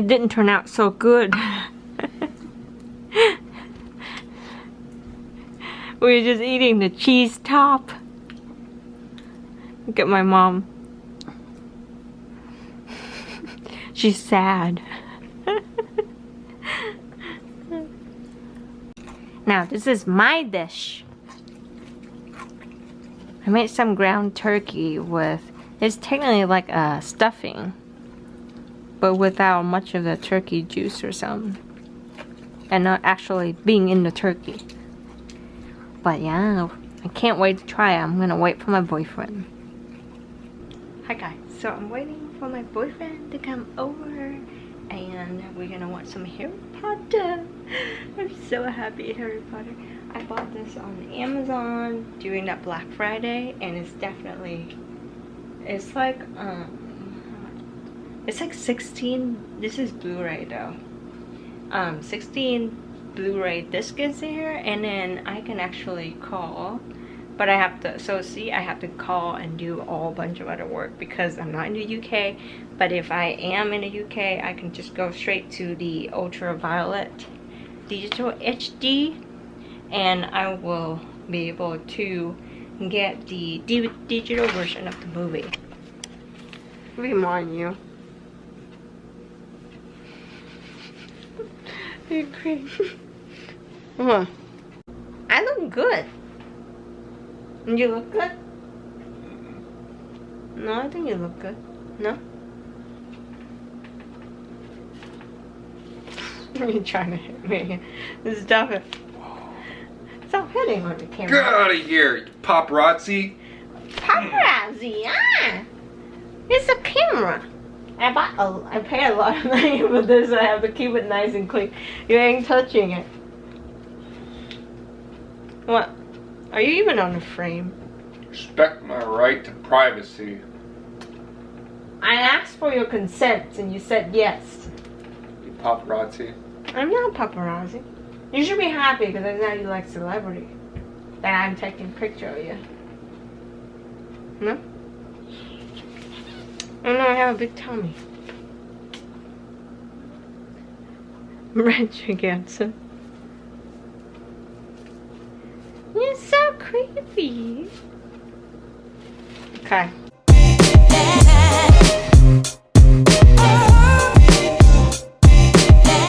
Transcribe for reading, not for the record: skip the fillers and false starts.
It didn't turn out so good. We were just eating the cheese top. Look at my mom. She's sad. Now, this is my dish. I made some ground turkey with, it's technically like a stuffing, but without much of the turkey juice or something. And not actually being in the turkey. But yeah, I can't wait to try it. I'm gonna wait for my boyfriend. Hi guys, so I'm waiting for my boyfriend to come over and we're gonna watch some Harry Potter. I'm so happy, Harry Potter. I bought this on Amazon during that Black Friday and it's definitely, it's like 16, this is Blu-ray though. 16 Blu-ray disc is there, and then I can actually call, but I have to, so see, I have to call and do a whole bunch of other work because I'm not in the UK. But if I am in the UK, I can just go straight to the ultraviolet digital HD and I will be able to get the digital version of the movie. Remind you. You're crazy. I look good. You look good? No, I think you look good. No? You're trying to hit me. Stop it. Stop hitting on the camera. Get out of here, you paparazzi. Paparazzi, ah! It's a camera. I pay a lot of money for this. I have to keep it nice and clean. You ain't touching it. What? Are you even on the frame? Respect my right to privacy. I asked for your consent and you said yes. You paparazzi. I'm not paparazzi. You should be happy because I know you like celebrity. That I'm taking a picture of you. No? Oh no, I have a big tummy. Rich against. You're so creepy. Okay.